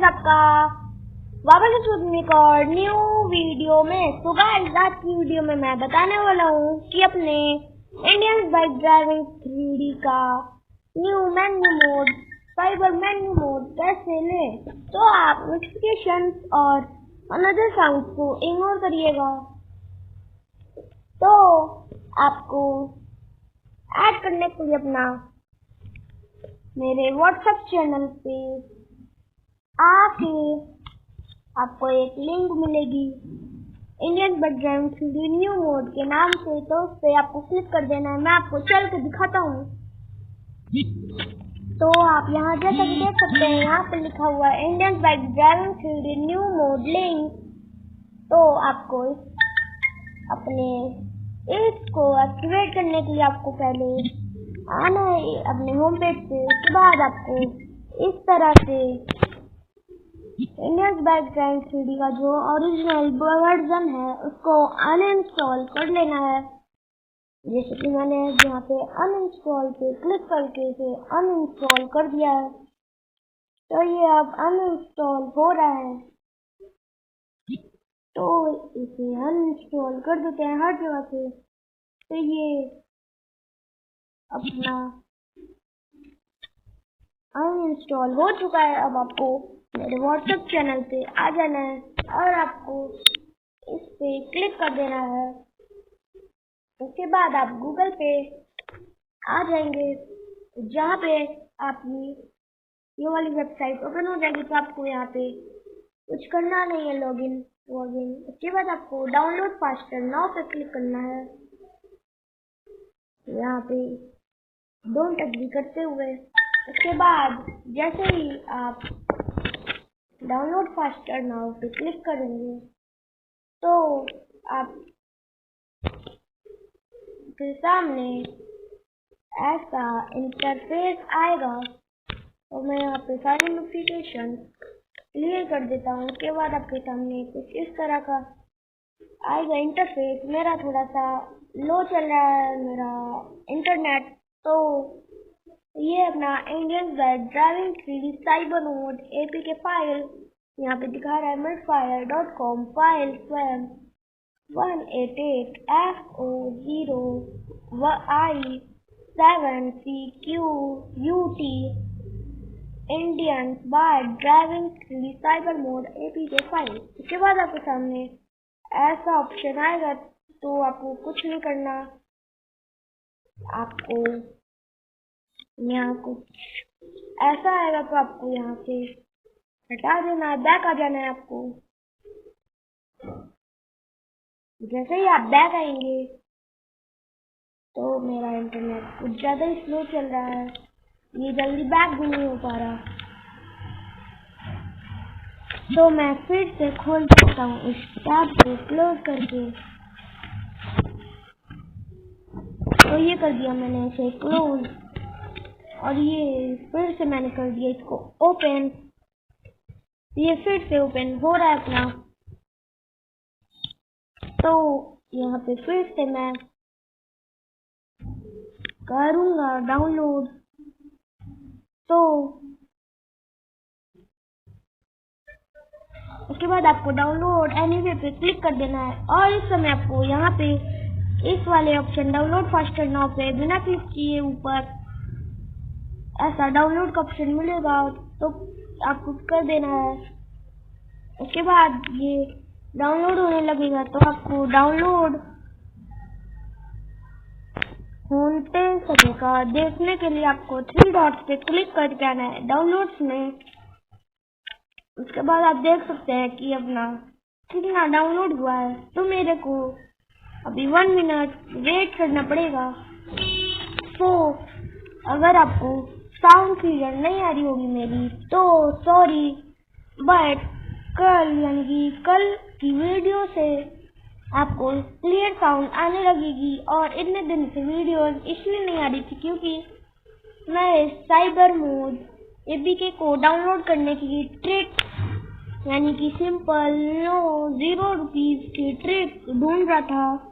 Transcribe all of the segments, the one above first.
Guys, आपका वापस से एक और न्यू वीडियो में। तो गाइस, आज की वीडियो में मैं बताने वाला हूँ कि अपने इंडियन बाइक ड्राइविंग 3D का new menu mode, cyber menu mode कैसे लें। तो आप नोटिफिकेशंस और अनदर साउंड को इग्नोर करिएगा। तो आपको ऐड करने के लिए अपना मेरे व्हाट्सएप चैनल पे आके आपको एक लिंक मिलेगी Indian bike driving 3D new mode के नाम से। तो उस पर आपको क्लिक कर देना है। मैं आपको चल के दिखाता हूँ। तो आप यहाँ जैसा कि देख सकते हैं, यहाँ पे लिखा हुआ है Indian bike driving 3D new mode link. तो आपको अपने इसको एक्टिवेट करने के लिए आपको पहले आना है अपने होम पेज पे। उसके बाद आपको इस तरह से इंडियन बाइक ड्राइविंग 3D का जो ओरिजिनल वर्जन है उसको अनइंस्टॉल कर लेना है। जैसे कि मैंने यहाँ पे अनइंस्टॉल पे क्लिक करके इसे अनइंस्टॉल कर दिया है। तो ये अब अनइंस्टॉल हो रहा है। तो इसे अनइंस्टॉल कर देते हैं हर जगह से। तो ये अपना अनइंस्टॉल हो चुका है। अब आपको मेरे व्हाट्सएप चैनल पे आ जाना है और आपको इस पे क्लिक कर देना है। उसके बाद आप गूगल पे आ जाएंगे, जहाँ पे आपकी ये वाली वेबसाइट ओपन हो जाएगी। तो आपको यहाँ पे कुछ करना नहीं है, लॉगिन। उसके बाद आपको डाउनलोड फास्टर नाउ पे क्लिक करना है। यहाँ पे डोंट एग्री करते हुए उसके बाद जैसे ही आप डाउनलोड फास्टर नाउ पे क्लिक करेंगे तो आप के सामने ऐसा इंटरफेस आएगा। तो मैं यहाँ पे सारी नोटिफिकेशन क्लियर कर देता हूँ। उसके बाद आपके सामने कुछ इस तरह का आएगा इंटरफेस। मेरा थोड़ा सा लो चल रहा है मेरा इंटरनेट। तो ये अपना Indian bike driving 3D cyber mode APK file यहाँ पे दिखा रहा है medfire.com फाइल स्वयं 188FO0I7CQUT Indian bike driving 3D cyber mode APK file. इसके बाद आपके सामने ऐसा ऑप्शन आएगा। तो आपको कुछ नहीं करना, आपको यहाँ कुछ ऐसा आएगा तो आपको यहाँ से हटा देना है, बैक आ जाना है आपको। जैसे ही आप बैक आएंगे तो मेरा इंटरनेट कुछ ज़्यादा ही स्लो चल रहा है, ये जल्दी बैक भी नहीं हो पा रहा। तो मैं फिर से खोल सकता हूँ इस टैब को क्लोज करके। तो ये कर दिया मैंने इसे क्लोज, और ये फिर से मैंने कर दिया इसको ओपन। ये फिर से ओपन हो रहा है अपना। तो यहाँ पे फिर से मैं करूँगा डाउनलोड। तो उसके बाद आपको डाउनलोड एनीवे पे क्लिक कर देना है। और इस समय आपको यहाँ पे इस वाले ऑप्शन डाउनलोड फास्टर नाउ पे बिना क्लिक किए ऊपर ऐसा डाउनलोड का ऑप्शन मिलेगा। तो आपको कर देना है। उसके बाद ये डाउनलोड होने लगेगा। तो आपको डाउनलोड होते सकेगा देखने के लिए आपको 3 डॉट्स पे क्लिक करके आना है डाउनलोड्स में। उसके बाद आप देख सकते हैं कि अपना कितना डाउनलोड हुआ है। तो मेरे को अभी 1 मिनट वेट करना पड़ेगा। तो अगर आपको साउंड क्लियर नहीं आ रही होगी मेरी तो सॉरी, बट कल यानी कि कल की वीडियो से आपको क्लियर साउंड आने लगेगी। और इतने दिन से वीडियो इसलिए नहीं आ रही थी क्योंकि मैं साइबर मोड APK को डाउनलोड करने की ट्रिक यानी कि सिंपल नो 0 रुपीज की ट्रिक ढूंढ रहा था।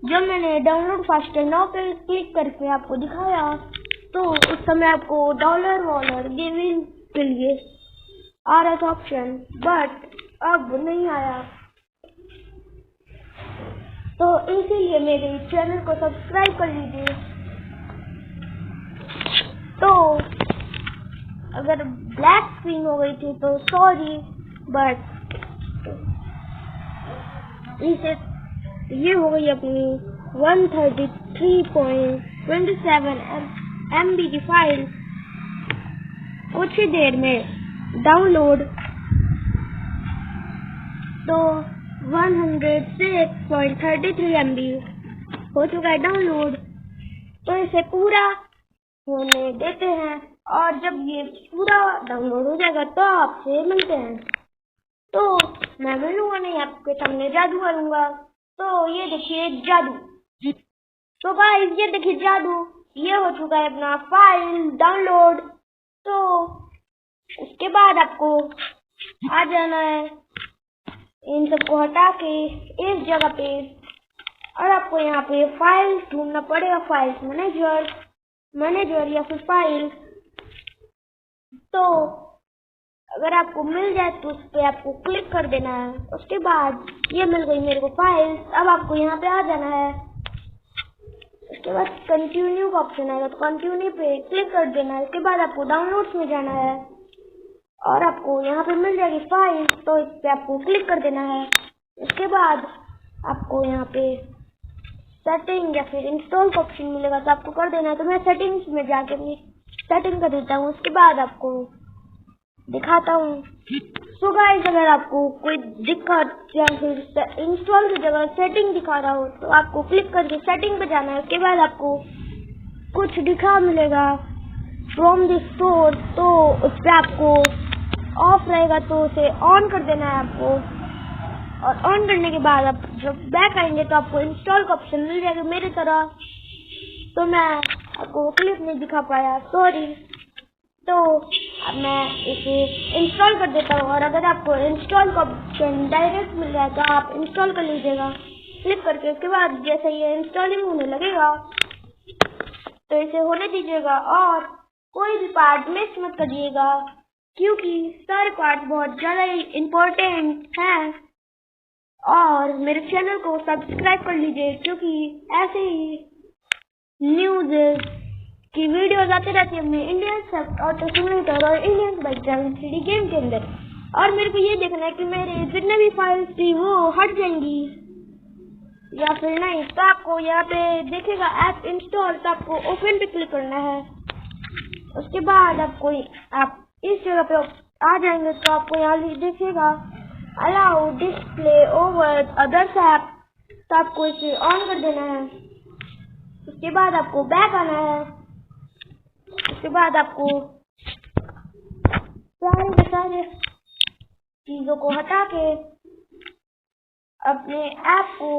जब मैंने डाउनलोड फास्टर नाउ पे क्लिक करके आपको दिखाया तो उस समय आपको $1 गिविंग के लिए आ रहा था ऑप्शन, बट अब नहीं आया। तो इसीलिए मेरे चैनल को सब्सक्राइब कर लीजिए। तो अगर ब्लैक स्क्रीन हो गई थी तो सॉरी, बट इसे ये हो गई अपनी 133.27 MB की फाइल कुछ ही देर में डाउनलोड। तो 106.33 MB हो चुका है डाउनलोड। तो इसे पूरा होने देते हैं, और जब ये पूरा डाउनलोड हो जाएगा तो आपसे मिलते हैं। तो मैं मिलूंगा नहीं, आपके सामने जादू करूंगा। तो ये देखिए जादू। तो गाइस ये देखिए जादू, ये हो चुका है अपना फाइल डाउनलोड। तो उसके बाद आपको आ जाना है, इन सबको हटा के इस जगह पे, और आपको यहाँ पे फाइल ढूंढना पड़ेगा, फाइल्स मैनेजर या फिर फाइल। तो अगर आपको मिल जाए तो उस पर आपको क्लिक कर देना है। उसके बाद ये मिल गई मेरे को फाइल। अब आपको यहाँ पे आ जाना है। उसके बाद कंटिन्यू का ऑप्शन आएगा, तो कंटिन्यू पे क्लिक कर देना है। उसके बाद आपको डाउनलोड्स में जाना है, और आपको यहाँ पे मिल जाएगी फाइल, तो इस पे आपको क्लिक कर देना है। उसके बाद आपको यहाँ पे सेटिंग या फिर इंस्टॉल का ऑप्शन मिलेगा, तो आपको कर देना है। तो मैं सेटिंग्स में जाके अपनी सेटिंग कर देता हूँ। उसके बाद आपको दिखाता हूँ। सो गाइस अगर आपको कोई दिक्कत या फिर इंस्टॉल की जगह सेटिंग दिखा रहा हो, तो आपको क्लिक करके सेटिंग पे जाना है। उसके बाद आपको कुछ दिखा मिलेगा फ्रॉम द स्टोर, तो उस पर आपको ऑफ रहेगा तो उसे ऑन कर देना है आपको। और ऑन करने के बाद आप जब बैक आएंगे तो आपको इंस्टॉल का ऑप्शन मिल जाएगा मेरी तरह। तो मैं आपको क्लिप नहीं दिखा पाया, सॉरी। तो अब मैं इसे इंस्टॉल कर देता हूँ, और अगर आपको इंस्टॉल का ऑप्शन डायरेक्ट मिल जाए तो आप इंस्टॉल कर लीजिएगा क्लिक करके। उसके बाद जैसे ये इंस्टॉलिंग होने लगेगा तो इसे होने दीजिएगा, और कोई भी पार्ट मिस मत करिएगा, क्योंकि सारे पार्ट बहुत ज़्यादा इम्पोर्टेंट हैं। और मेरे चैनल को सब्सक्राइब कर लीजिए, क्योंकि ऐसे ही न्यूज़ की वीडियोस आते रहती है अपने इंडियन ऑटो सिमुलेटर और Indian bike driving 3D game के अंदर। और मेरे को ये देखना है कि मेरे जितने भी फाइल्स थी वो हट जाएंगी या फिर नहीं। तो आपको यहाँ पे देखेगा ऐप इंस्टॉल, तो आपको ओपन पे क्लिक करना है। उसके बाद आप इस जगह पे आ जाएंगे, तो आपको यहाँ देखेगा allow display over others app, तो आपको इसे ऑन कर देना है। उसके बाद आपको बैक आना है। उसके बाद आपको सारे चीजों को हटा के अपने ऐप को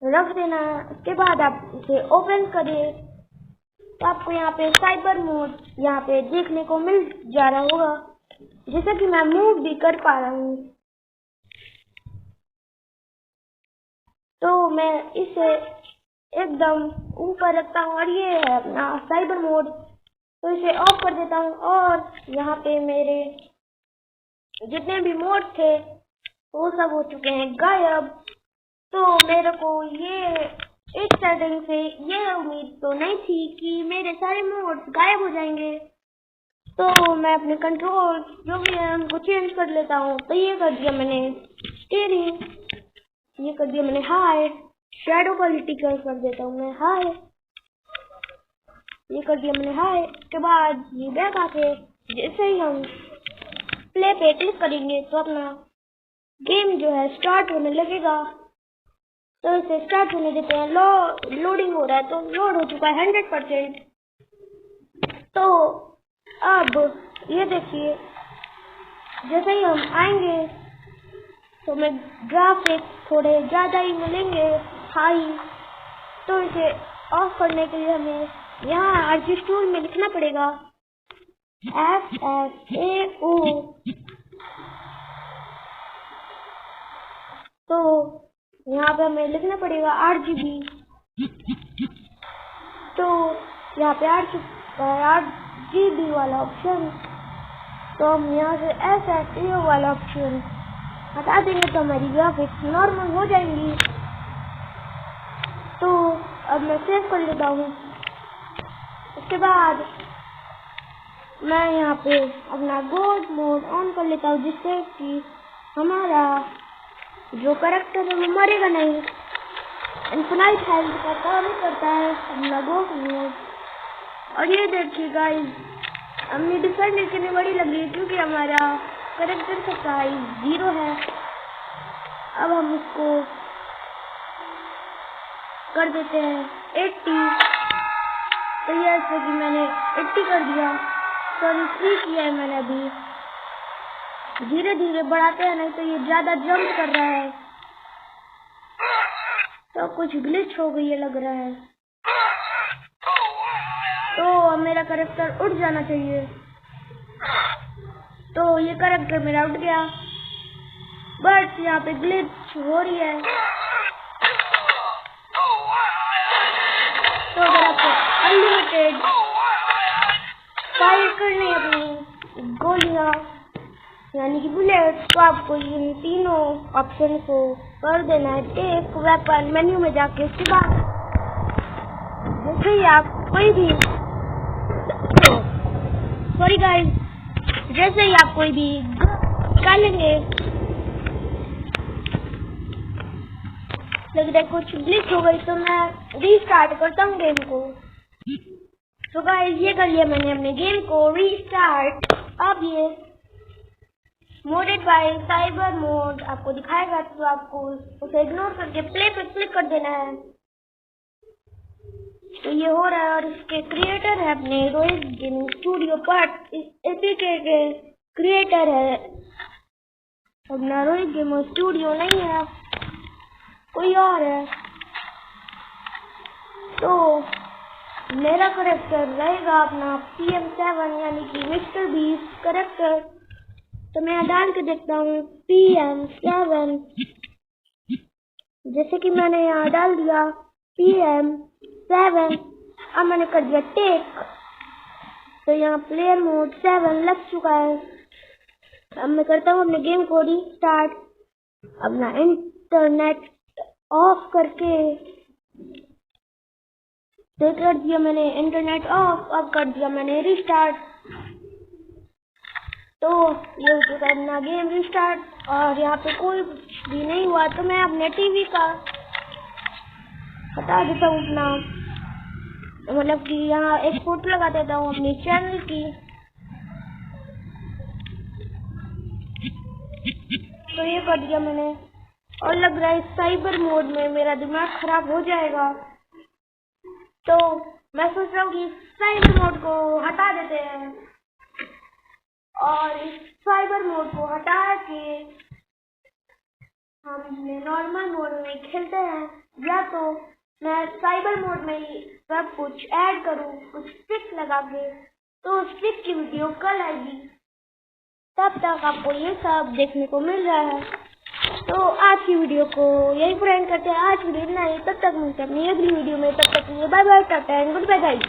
रख देना है। उसके बाद आप इसे ओपन करिए, तो आपको यहाँ पे साइबर मोड यहाँ पे देखने को मिल जा रहा होगा, जैसे कि मैं मूव भी कर पा रहा हूँ। तो मैं इसे एकदम ऊपर रखता हूँ, और ये है अपना साइबर मोड। तो इसे ऑफ कर देता हूँ, और यहाँ पे मेरे जितने भी मोड थे वो सब हो चुके हैं गायब। तो मेरे को ये एक सेटिंग से ये उम्मीद तो नहीं थी कि मेरे सारे मोड्स गायब हो जाएंगे। तो मैं अपने कंट्रोल जो भी है उनको चेंज कर लेता हूँ। तो ये कर दिया मैंने स्टीयरिंग, ये कर दिया मैंने हाई, शैडो क्वालिटी कर देता हूँ मैं हाई, ये कर दिया मैंने हाई। उसके बाद ये बैक आके जैसे ही हम प्ले पे क्लिक करेंगे तो अपना गेम जो है स्टार्ट होने लगेगा। तो इसे स्टार्ट होने देते हैं। लोडिंग हो रहा है, तो लोड हो चुका है 100%। तो अब ये देखिए जैसे ही हम आएंगे तो हमें ग्राफिक्स थोड़े ज़्यादा ही मिलेंगे हाई। तो इसे ऑफ करने के लिए हमें यहाँ आर्टिस्ट टूल में लिखना पड़ेगा FFAO। तो यहाँ पे हमें लिखना पड़ेगा RGB। तो यहाँ पे RGB वाला ऑप्शन तो हम यहाँ से ऐसा ये वाला ऑप्शन हटा देंगे तो हमारी ग्राफिक्स नॉर्मल हो जाएंगी। तो अब मैं सेव कर लेता हूँ। उसके बाद मैं यहाँ पे अपना गोल्ड मोड ऑन कर लेता हूँ, जिससे कि हमारा जो कैरेक्टर है वो मरेगा नहीं। इन्फिनाइट हेल्थ का काम करता है अपना गोल्ड मोड। और ये देखिए गाइस, हमने डिफेंड करने बड़ी लगी है क्योंकि हमारा कैरेक्टर का साइज 0 है। अब हम इसको कर देते हैं 80। तो ये ऐसे कि मैंने 80 कर दिया, सॉरी 3 किया है मैंने अभी। धीरे धीरे बढ़ाते हैं, नहीं तो ये ज्यादा जंप कर रहा है। तो कुछ ग्लिच हो गई है लग रहा है। तो मेरा कैरेक्टर उड़ जाना चाहिए। तो ये कैरेक्टर मेरा उड़ गया, बट यहाँ पे ग्लिच हो रही है। तो अगर आपको अनलिमिटेड फायर करनी है अपनी गोलियां यानी कि बुलेट, तो आपको इन तीनों ऑप्शन को कर देना है टेक वेपन मेन्यू में जाके। उसके बाद जैसे ही आप कोई भी सॉरी गाइस, जैसे ही आप कोई भी निकालेंगे लग रहा है कुछ ग्लिच हो गई, तो मैं रीस्टार्ट करता हूँ गेम को। तो गाइस ये कर लिया मैंने अपने गेम को रीस्टार्ट। अब ये मोडेड बाय साइबर मोड आपको दिखाएगा, तो आपको उसे इग्नोर करके प्ले पे क्लिक कर देना है। तो ये हो रहा है, और इसके क्रिएटर है अपने रोहित गेमिंग स्टूडियो, बट इस एपीके के क्रिएटर है अपना रोहित गेमिंग स्टूडियो नहीं है, कोई और है। तो मेरा करेक्टर रहेगा अपना PM7 यानी कि मिस्टर बीस्ट करेक्टर। तो मैं डाल के देखता हूँ PM7, जैसे कि मैंने यहाँ डाल दिया PM7। अब मैंने कर दिया टेक, तो यहाँ प्लेयर मोड 7 लग चुका है। अब मैं करता हूँ अपने गेम को रीस्टार्ट, अपना इंटरनेट ऑफ करके। तो कर दिया मैंने इंटरनेट ऑफ, अब कर दिया मैंने रीस्टार्ट। तो ये हो चुका है अपना गेम रीस्टार्ट, और यहाँ पे कोई भी नहीं हुआ। तो मैं अपने टीवी का बता देता हूँ अपना, मतलब कि यहाँ एक फोटो लगा देता हूँ अपने चैनल की। तो ये कर दिया मैंने, और लग रहा है साइबर मोड में मेरा दिमाग खराब हो जाएगा। तो मैं सोच रहा हूँ कि साइबर मोड को हटा देते हैं, और इस साइबर मोड को हटा के हम नॉर्मल मोड में खेलते हैं। या तो मैं साइबर मोड में ही सब कुछ ऐड करूँ, कुछ स्टिक लगा के, तो स्टिक की वीडियो कल आएगी। तब तक आपको ये सब देखने को मिल रहा है। तो आज की वीडियो को यही पूरा एंड करते हैं। आज वीडियो इतना ही, तब तक मिलते हैं अपनी अगली वीडियो में। तब तक के लिए bye bye, tata and goodbye guys.